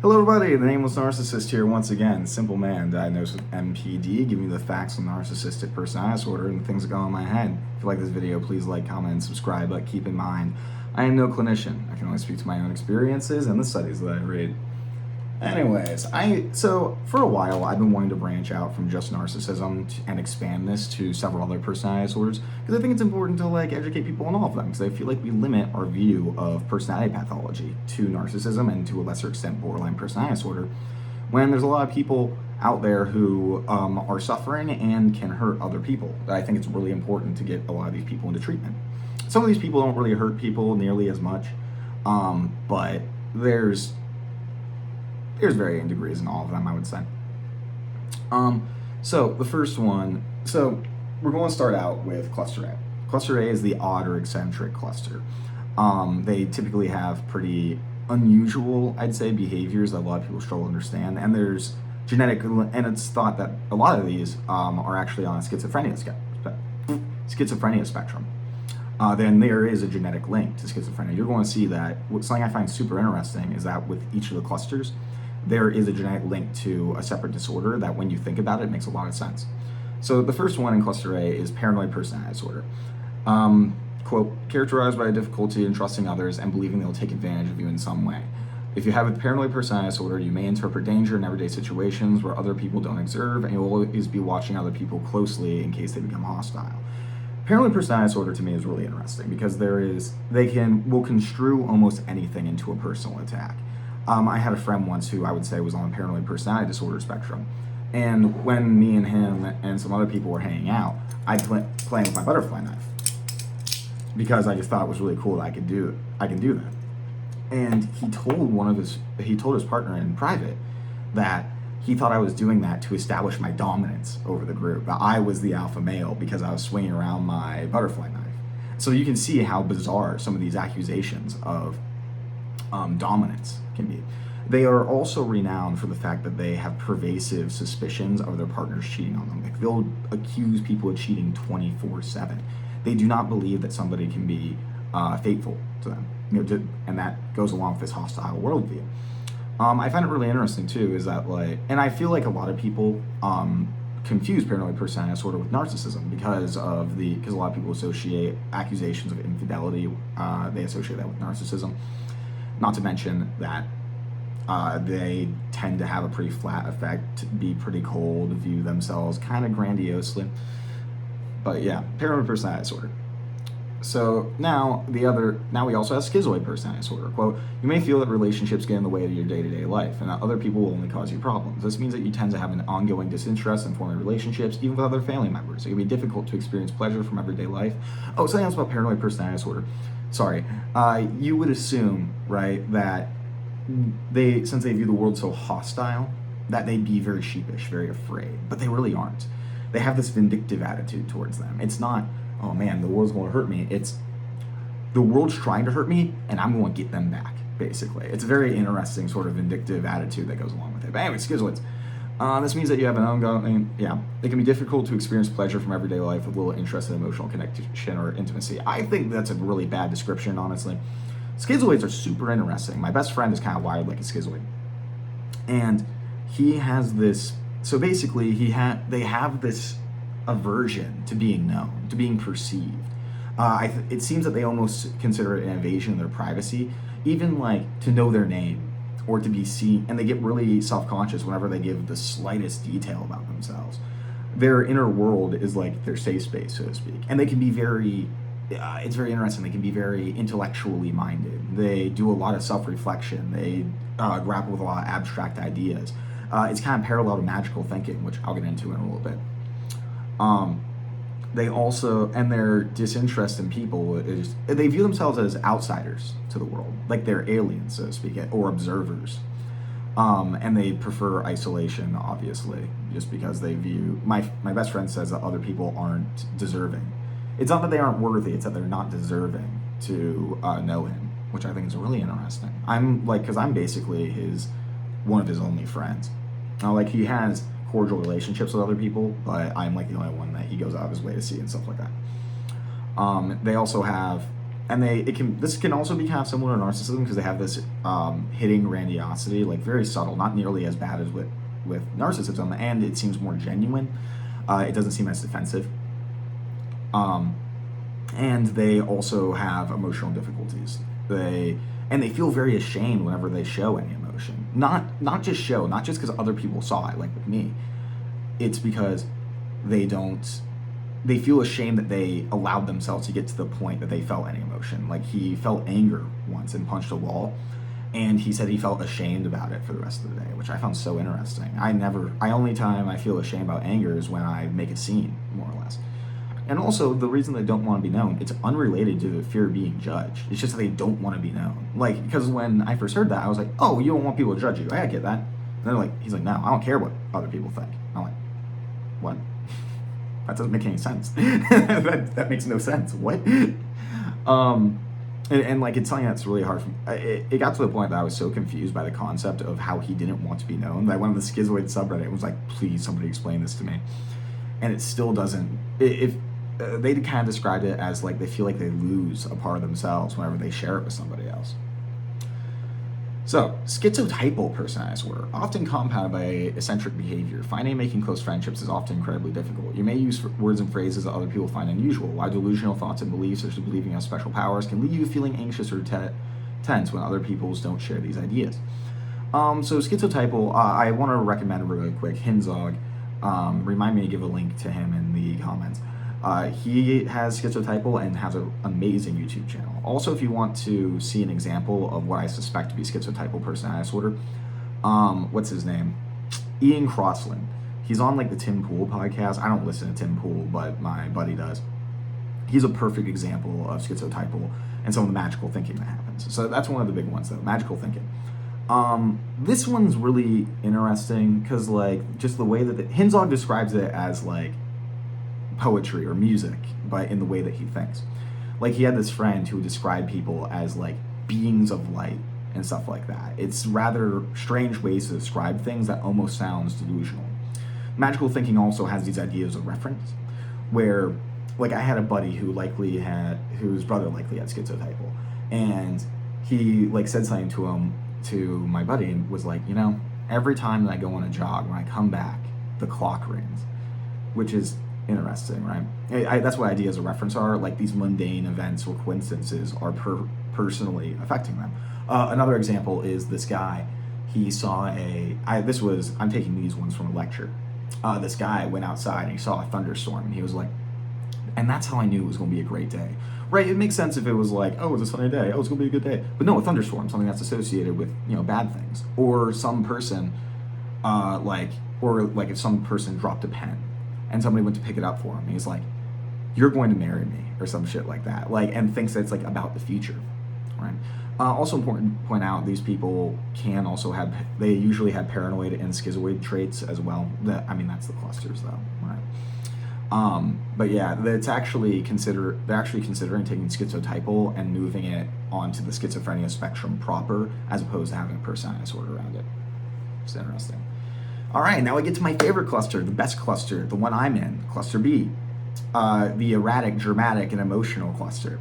Hello everybody, the Nameless Narcissist here once again. Simple man diagnosed with MPD, giving you the facts on narcissistic personality disorder and the things that go on in my head. If you like this video, please like, comment, and subscribe, but keep in mind, I am no clinician. I can only speak to my own experiences and the studies that I read. Anyways, so for a while I've been wanting to branch out from just narcissism and expand this to several other personality disorders because I think it's important to educate people on all of them, because I feel like we limit our view of personality pathology to narcissism and to a lesser extent borderline personality disorder, when there's a lot of people out there who are suffering and can hurt other people. I think it's really important to get a lot of these people into treatment. Some of these people don't really hurt people nearly as much, but there's varying degrees in all of them, I would say. So the first one, so we're going to start out with cluster A. Cluster A is the odd or eccentric cluster. They typically have pretty unusual, I'd say, behaviors that a lot of people struggle to understand, and there's genetic, and it's thought that a lot of these are actually on a schizophrenia spectrum. Then there is a genetic link to schizophrenia. You're going to see that. Something I find super interesting is that with each of the clusters, there is a genetic link to a separate disorder that when you think about it, makes a lot of sense. So the first one in cluster A is paranoid personality disorder. Quote, characterized by a difficulty in trusting others and believing they'll take advantage of you in some way. If you have a paranoid personality disorder, you may interpret danger in everyday situations where other people don't observe, and you'll always be watching other people closely in case they become hostile. Paranoid personality disorder to me is really interesting because will construe almost anything into a personal attack. I had a friend once who I would say was on the paranoid personality disorder spectrum, and when me and him and some other people were hanging out, I'd playing with my butterfly knife because I just thought it was really cool that I can do that. And he told his partner in private that he thought I was doing that to establish my dominance over the group, that I was the alpha male because I was swinging around my butterfly knife. So you can see how bizarre some of these accusations of dominance can be. They are also renowned for the fact that they have pervasive suspicions of their partners cheating on them. Like, they'll accuse people of cheating 24/7. They do not believe that somebody can be faithful to them, and that goes along with this hostile worldview. I find it really interesting too is that and I feel like a lot of people confuse paranoid personality disorder with narcissism because a lot of people associate accusations of infidelity, they associate that with narcissism. Not to mention that they tend to have a pretty flat affect, be pretty cold, view themselves kind of grandiosely. But yeah, paranoid personality disorder. So now we also have schizoid personality disorder. Quote, you may feel that relationships get in the way of your day-to-day life and that other people will only cause you problems. This means that you tend to have an ongoing disinterest in forming relationships, even with other family members. It can be difficult to experience pleasure from everyday life. Oh, something else about paranoid personality disorder. Sorry. You would assume, right, that since they view the world so hostile, that they'd be very sheepish, very afraid, but they really aren't. They have this vindictive attitude towards them. It's not, oh man, the world's going to hurt me. It's the world's trying to hurt me and I'm going to get them back, basically. It's a very interesting sort of vindictive attitude that goes along with it. But anyway, schizoids. This means that you have an ongoing, it can be difficult to experience pleasure from everyday life with little interest in emotional connection or intimacy. I think that's a really bad description, honestly. Schizoids are super interesting. My best friend is kind of wired like a schizoid. And he has this, so basically they have this aversion to being known, to being perceived. It seems that they almost consider it an invasion of their privacy, even to know their name or to be seen, and they get really self-conscious whenever they give the slightest detail about themselves. Their inner world is like their safe space, so to speak, and they can be it's very interesting. They can be very intellectually minded. They do a lot of self-reflection. They grapple with a lot of abstract ideas. It's kind of parallel to magical thinking, which I'll get into in a little bit. They also, and their disinterest in people is, they view themselves as outsiders to the world, like they're aliens, so to speak, or observers. And they prefer isolation, obviously, just because they view, my best friend says that other people aren't deserving. It's not that they aren't worthy, it's that they're not deserving to know him, which I think is really interesting. Because I'm basically one of his only friends. He has cordial relationships with other people, but I'm the only one that he goes out of his way to see and stuff like that. They also have this can also be kind of similar to narcissism because they have this hitting grandiosity, like very subtle, not nearly as bad as with narcissism, and it seems more genuine. It doesn't seem as defensive. And they also have emotional difficulties. They feel very ashamed whenever they show any emotion. Not just because other people saw it, like with me. It's because they feel ashamed that they allowed themselves to get to the point that they felt any emotion. Like he felt anger once and punched a wall, and he said he felt ashamed about it for the rest of the day, which I found so interesting. Only time I feel ashamed about anger is when I make a scene, more or less. And also, the reason they don't want to be known, it's unrelated to the fear of being judged. It's just that they don't want to be known. Like, because when I first heard that, I was like, oh, you don't want people to judge you. I get that. And he's like, no, I don't care what other people think. I'm like, what? That doesn't make any sense. that makes no sense. What? And like, it's something that's really hard for me. It got to the point that I was so confused by the concept of how he didn't want to be known that I went on the Schizoid subreddit and was like, please, somebody explain this to me. And it still doesn't. They kind of described it as like they feel like they lose a part of themselves whenever they share it with somebody else. So, schizotypal personality disorder, often compounded by eccentric behavior. Finding and making close friendships is often incredibly difficult. You may use words and phrases that other people find unusual, while delusional thoughts and beliefs, such as believing you have special powers, can leave you feeling anxious or tense when other people don't share these ideas. So, schizotypal, I want to recommend really quick, Hinzog. Remind me to give a link to him in the comments. He has schizotypal and has an amazing YouTube channel. Also, if you want to see an example of what I suspect to be schizotypal personality disorder, what's his name? Ian Crossland. He's on like the Tim Pool podcast. I don't listen to Tim Pool, but my buddy does. He's a perfect example of schizotypal and some of the magical thinking that happens. So that's one of the big ones, though, magical thinking. This one's really interesting because like just the way that Hinzog describes it as like poetry or music, but in the way that he thinks. Like he had this friend who would describe people as like beings of light and stuff like that. It's rather strange ways to describe things that almost sounds delusional. Magical thinking also has these ideas of reference where like I had a buddy whose brother likely had schizotypal, and he like said something to my buddy and was like, you know, every time that I go on a jog, when I come back, the clock rings, which is interesting, right? That's what ideas of reference are. Like these mundane events or coincidences are personally affecting them. Another example is this guy. He saw I'm taking these ones from a lecture. This guy went outside and he saw a thunderstorm and he was like, and that's how I knew it was going to be a great day. Right? It makes sense if it was like, oh, it's a sunny day. Oh, it's going to be a good day. But no, a thunderstorm, something that's associated with, you know, bad things. Or some person, if some person dropped a pen and somebody went to pick it up for him. He's like, you're going to marry me or some shit like that. Like, and thinks that it's like about the future, right? Also important to point out, these people they usually have paranoid and schizoid traits as well. That's the clusters though, right? But yeah, they're actually considering taking schizotypal and moving it onto the schizophrenia spectrum proper, as opposed to having a personality disorder around it. It's interesting. All right, now we get to my favorite cluster, the best cluster, the one I'm in, cluster B, the erratic, dramatic, and emotional cluster,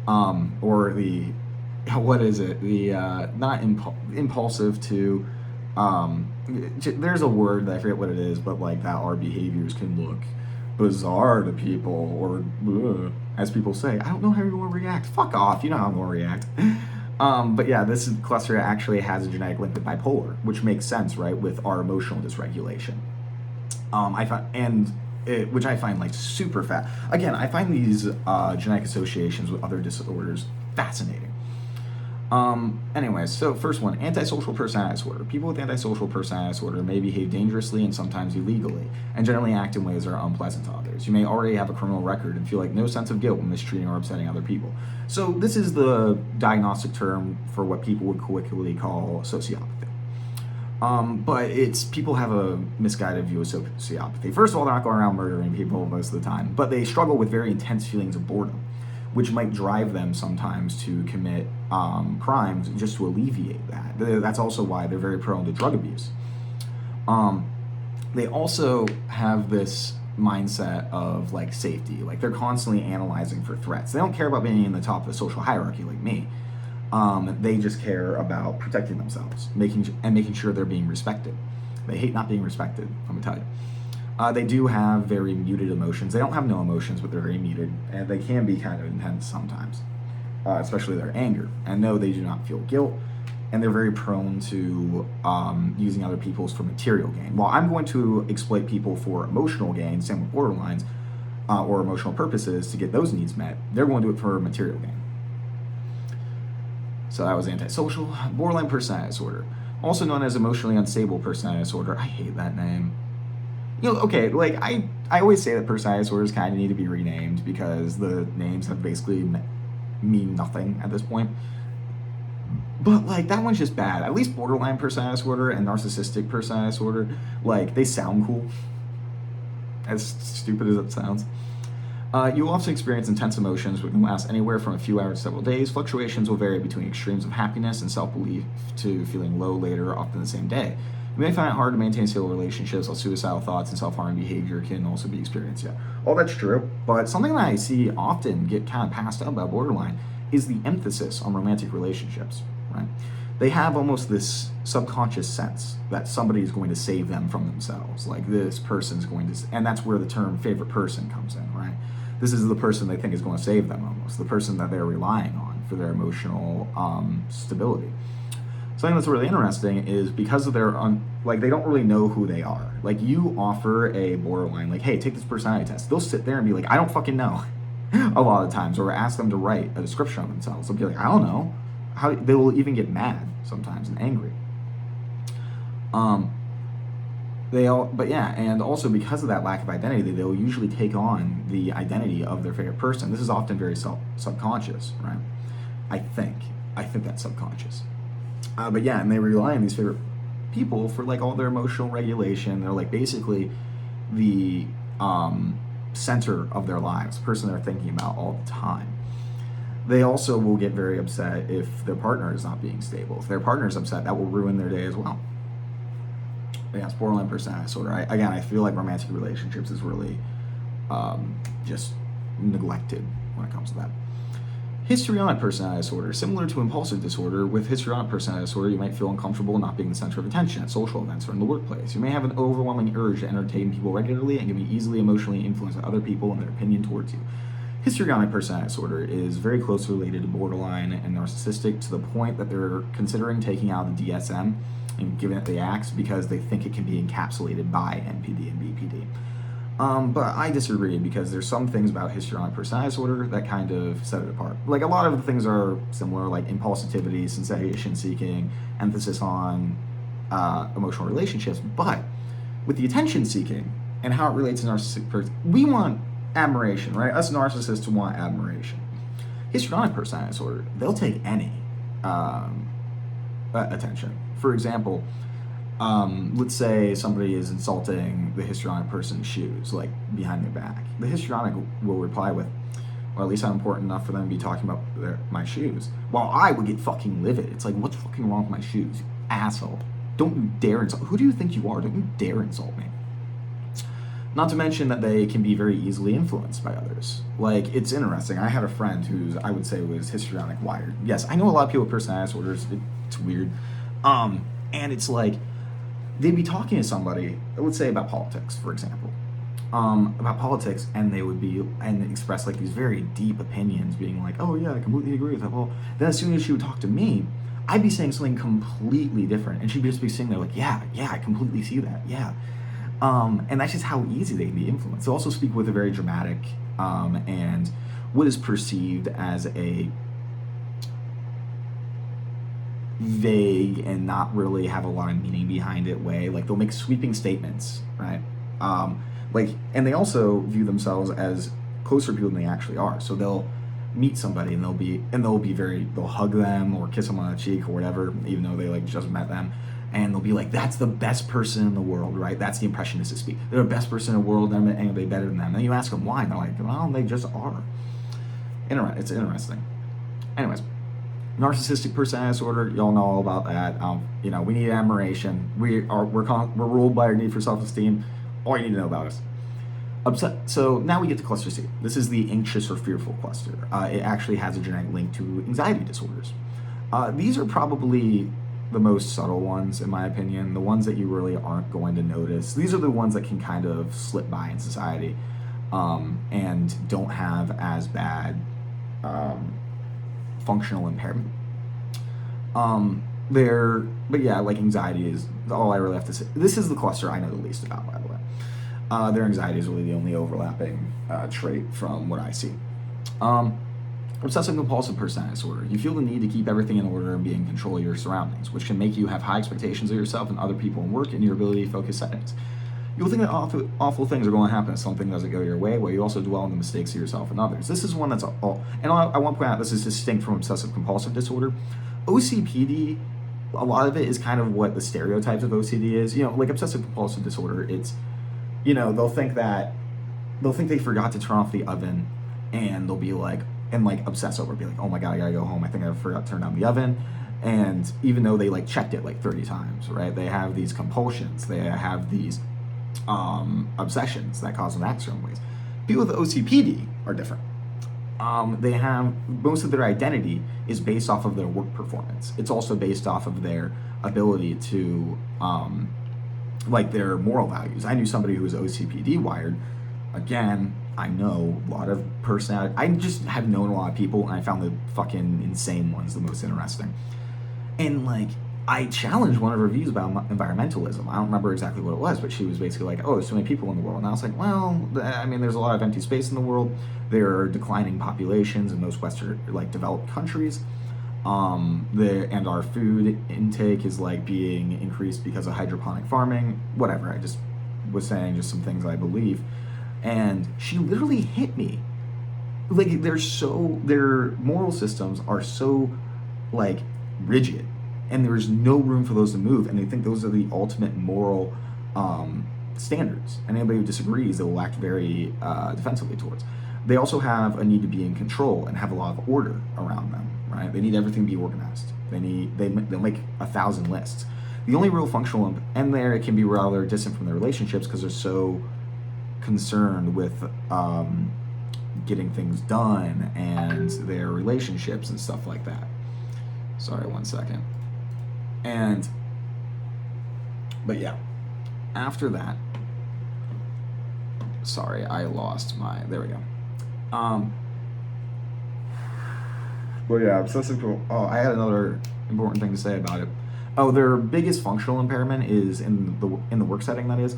or the, what is it? The not impulsive to. There's a word that I forget what it is, but like that our behaviors can look bizarre to people, or as people say, I don't know how you're going to react. Fuck off, you know how I'm going to react. But yeah, this cluster actually has a genetic link to bipolar, which makes sense, right, with our emotional dysregulation. Which I find like super fat. Again, I find these genetic associations with other disorders fascinating. Anyways, so first one, antisocial personality disorder. People with antisocial personality disorder may behave dangerously and sometimes illegally, and generally act in ways that are unpleasant to others. You may already have a criminal record and feel like no sense of guilt when mistreating or upsetting other people. So this is the diagnostic term for what people would colloquially call sociopathy. But people have a misguided view of sociopathy. First of all, they're not going around murdering people most of the time, but they struggle with very intense feelings of boredom, which might drive them sometimes to commit crimes just to alleviate that. That's also why they're very prone to drug abuse. They also have this mindset of like safety. Like they're constantly analyzing for threats. They don't care about being in the top of the social hierarchy like me. They just care about protecting themselves, making sure they're being respected. They hate not being respected, I'm gonna tell you. They do have very muted emotions. They don't have no emotions, but they're very muted, and they can be kind of intense sometimes, especially their anger. And no, they do not feel guilt, and they're very prone to using other people's for material gain. While I'm going to exploit people for emotional gain, same with borderlines, or emotional purposes to get those needs met, they're going to do it for material gain. So that was antisocial. Borderline personality disorder, also known as emotionally unstable personality disorder. I hate that name. You know, okay, like I always say that personality disorders kind of need to be renamed because the names have basically mean nothing at this point. But like that one's just bad. At least borderline personality disorder and narcissistic personality disorder, like they sound cool. As stupid as it sounds. You will often experience intense emotions which can last anywhere from a few hours to several days. Fluctuations will vary between extremes of happiness and self-belief to feeling low later, often the same day. You may find it hard to maintain stable relationships, while suicidal thoughts and self-harming behavior can also be experienced. Yeah, all that's true. But something that I see often get kind of passed up about borderline is the emphasis on romantic relationships, right? They have almost this subconscious sense that somebody is going to save them from themselves. Like this person's going to, and that's where the term favorite person comes in, right? This is the person they think is going to save them almost, the person that they're relying on for their emotional stability. Something that's really interesting is because of their, like they don't really know who they are. Like you offer a borderline, like, hey, take this personality test. They'll sit there and be like, I don't fucking know a lot of times, or ask them to write a description of themselves. They'll be like, I don't know. They will even get mad sometimes and angry. But yeah, and also because of that lack of identity, they'll usually take on the identity of their favorite person. This is often very subconscious, right? I think that's subconscious. But yeah, and they rely on these favorite people for like all their emotional regulation. They're like basically the center of their lives, the person they're thinking about all the time. They also will get very upset if their partner is not being stable. If their partner is upset, that will ruin their day as well. But yeah, it's borderline personality disorder. I feel like romantic relationships is really just neglected when it comes to that. Histrionic personality disorder. Similar to impulsive disorder, with histrionic personality disorder, you might feel uncomfortable not being the center of attention at social events or in the workplace. You may have an overwhelming urge to entertain people regularly and can be easily emotionally influenced by other people and their opinion towards you. Histrionic personality disorder is very closely related to borderline and narcissistic to the point that they're considering taking out the DSM and giving it the Axe because they think it can be encapsulated by NPD and BPD. But I disagree because there's some things about histrionic personality disorder that kind of set it apart. Like a lot of the things are similar, like impulsivity, sensation seeking, emphasis on emotional relationships. But with the attention seeking and how it relates to narcissistic person, we want admiration, right? Us narcissists want admiration. Histrionic personality disorder, they'll take any attention. For example, let's say somebody is insulting the histrionic person's shoes, like behind their back. The histrionic will reply with, well, at least I'm important enough for them to be talking about my shoes. While I would get fucking livid. It's like, what's fucking wrong with my shoes, you asshole? Don't you dare insult. Who do you think you are? Don't you dare insult me. Not to mention that they can be very easily influenced by others. Like, it's interesting. I had a friend who's, I would say, was histrionic wired. Yes, I know a lot of people with personality disorders. It's weird. And it's like, they'd be talking to somebody, let's say about politics, for example, about politics, and they would be, and express like these very deep opinions, being like, oh yeah, I completely agree with that. Well, then as soon as she would talk to me, I'd be saying something completely different, and she'd just be sitting there like, yeah, I completely see that, yeah. And that's just how easy they can be influenced. They also speak with a very dramatic and what is perceived as a vague and not really have a lot of meaning behind it way. Like they'll make sweeping statements, right? And they also view themselves as closer people than they actually are. So they'll meet somebody and they'll hug them or kiss them on the cheek or whatever, even though they like just met them. And they'll be like, that's the best person in the world, right? That's the impressionistic speak. They're the best person in the world, and anybody better than them. And then you ask them why, and they're like, well, they just are. It's interesting. Anyways, narcissistic personality disorder, y'all know all about that. We need admiration. We're ruled by our need for self-esteem. All you need to know about us. So now we get to cluster C. This is the anxious or fearful cluster. It actually has a genetic link to anxiety disorders. These are probably the most subtle ones, in my opinion, the ones that you really aren't going to notice. These are the ones that can kind of slip by in society and don't have as bad functional impairment. But yeah, like anxiety is all I really have to say. This is the cluster I know the least about, by the way. Their anxiety is really the only overlapping trait from what I see. Obsessive compulsive personality disorder. You feel the need to keep everything in order and be in control of your surroundings, which can make you have high expectations of yourself and other people in work and your ability to focus settings. You'll think that awful things are going to happen if something doesn't go your way, while you also dwell on the mistakes of yourself and others. This is one that's all, and I want to point out this is distinct from obsessive compulsive disorder. OCPD, a lot of it is kind of what the stereotypes of OCD is. You know, like obsessive compulsive disorder, it's, you know, they'll think they forgot to turn off the oven, and they'll be like, and like obsess over it, be like, oh my God, I gotta go home. I think I forgot to turn on the oven. And even though they like checked it like 30 times, right? They have these compulsions. They have these obsessions that cause them to act certain ways. People with OCPD are different. They have, most of their identity is based off of their work performance. It's also based off of their ability to, like their moral values. I knew somebody who was OCPD wired. Again, I know a lot of personality. I just have known a lot of people, and I found the fucking insane ones the most interesting. And like, I challenged one of her views about environmentalism. I don't remember exactly what it was, but she was basically like, oh, there's so many people in the world. And I was like, well, I mean, there's a lot of empty space in the world. There are declining populations in most Western, like developed countries. And our food intake is like being increased because of hydroponic farming, whatever. I just was saying just some things I believe. And she literally hit me. Like, their moral systems are so like rigid, and there's no room for those to move, and they think those are the ultimate moral standards. And anybody who disagrees, they will act very defensively towards. They also have a need to be in control and have a lot of order around them, right? They need everything to be organized. They'll make 1,000 lists. The only real functional, and there it can be rather distant from their relationships because they're so concerned with getting things done and their relationships and stuff like that. Sorry, 1 second. But yeah, after that, sorry, I lost my, there we go. But yeah, obsessive, oh, I had another important thing to say about it. Oh, their biggest functional impairment is in the work setting, that is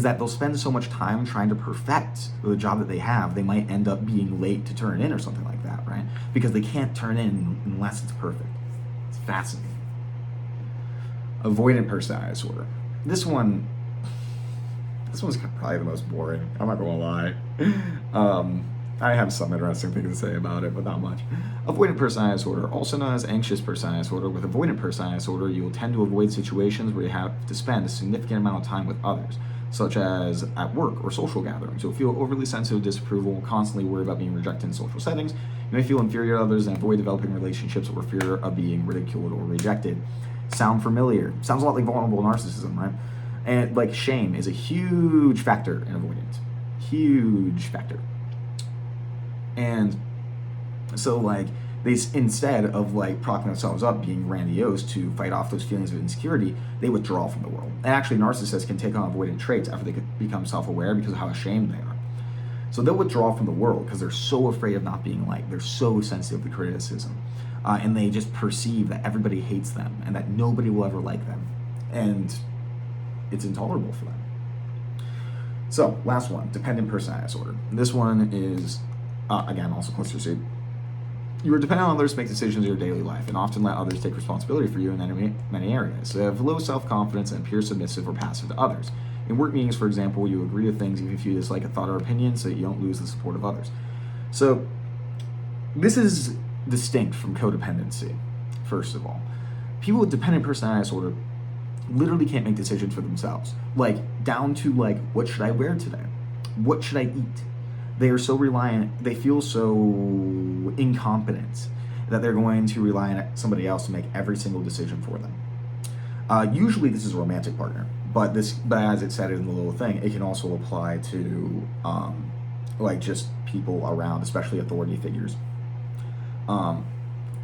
that they'll spend so much time trying to perfect the job that they have, they might end up being late to turn in or something like that, right? Because they can't turn in unless it's perfect. It's fascinating. Avoidant personality disorder. This one's probably the most boring. I'm not gonna lie. I have some interesting things to say about it, but not much. Avoidant personality disorder, also known as anxious personality disorder. With avoidant personality disorder, you will tend to avoid situations where you have to spend a significant amount of time with others, such as at work or social gatherings. You'll feel overly sensitive to disapproval, constantly worry about being rejected in social settings. You may feel inferior to others and avoid developing relationships or fear of being ridiculed or rejected. Sound familiar? Sounds a lot like vulnerable narcissism, right? And like shame is a huge factor in avoidance. Huge factor. And so like they, instead of like propping themselves up, being grandiose to fight off those feelings of insecurity, they withdraw from the world. And actually narcissists can take on avoidant traits after they become self-aware because of how ashamed they are. So they'll withdraw from the world because they're so afraid of not being liked. They're so sensitive to criticism. And they just perceive that everybody hates them and that nobody will ever like them. And it's intolerable for them. So last one, dependent personality disorder. This one is, again, also cluster C. You are dependent on others to make decisions in your daily life and often let others take responsibility for you in many areas. So you have low self-confidence and appear submissive or passive to others. In work meetings, for example, you agree to things even if you dislike a thought or opinion so that you don't lose the support of others. So this is distinct from codependency, first of all. People with dependent personality disorder literally can't make decisions for themselves. Like, down to like, what should I wear today? What should I eat? They are so reliant, they feel so incompetent that they're going to rely on somebody else to make every single decision for them. Usually this is a romantic partner, but as it said in the little thing, it can also apply to like just people around, especially authority figures.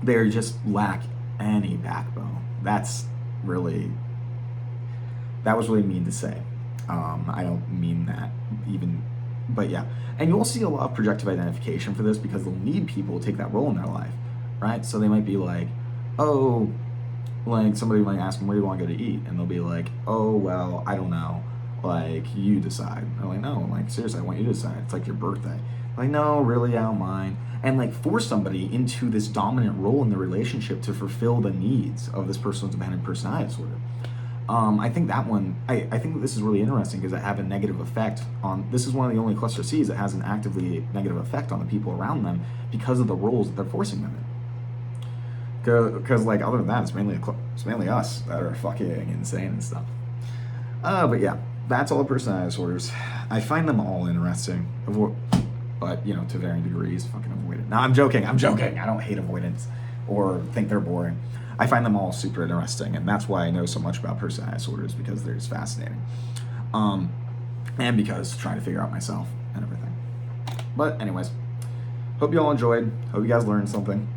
They just lack any backbone. That was really mean to say. I don't mean that even, but yeah. And you'll see a lot of projective identification for this because they'll need people to take that role in their life, right? So they might be like, oh, like somebody might ask them, where do you want to go to eat? And they'll be like, oh, well, I don't know. Like, you decide. I'm like, no, like, seriously, I want you to decide. It's like your birthday. Like, no, really, I don't mind. And like force somebody into this dominant role in the relationship to fulfill the needs of this person with dependent personality disorder. I think that one, I think that this is really interesting because it have a negative effect on, this is one of the only cluster C's that has an actively negative effect on the people around them because of the roles that they're forcing them in. Because like other than that, it's mainly us that are fucking insane and stuff. But yeah, that's all the personality disorders. I find them all interesting, but you know, to varying degrees. Fucking avoid it. No, I'm joking. I don't hate avoidance or think they're boring. I find them all super interesting, and that's why I know so much about personality disorders, because they're just fascinating. And because trying to figure out myself and everything. But anyways, hope you all enjoyed. Hope you guys learned something.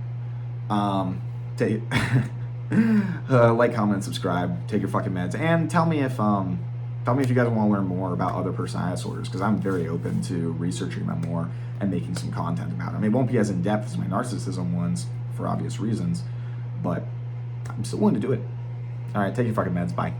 Like, comment, subscribe, take your fucking meds, and tell me if you guys want to learn more about other personality disorders, because I'm very open to researching them more and making some content about them. It won't be as in-depth as my narcissism ones for obvious reasons, but I'm still willing to do it. All right, take your fucking meds. Bye.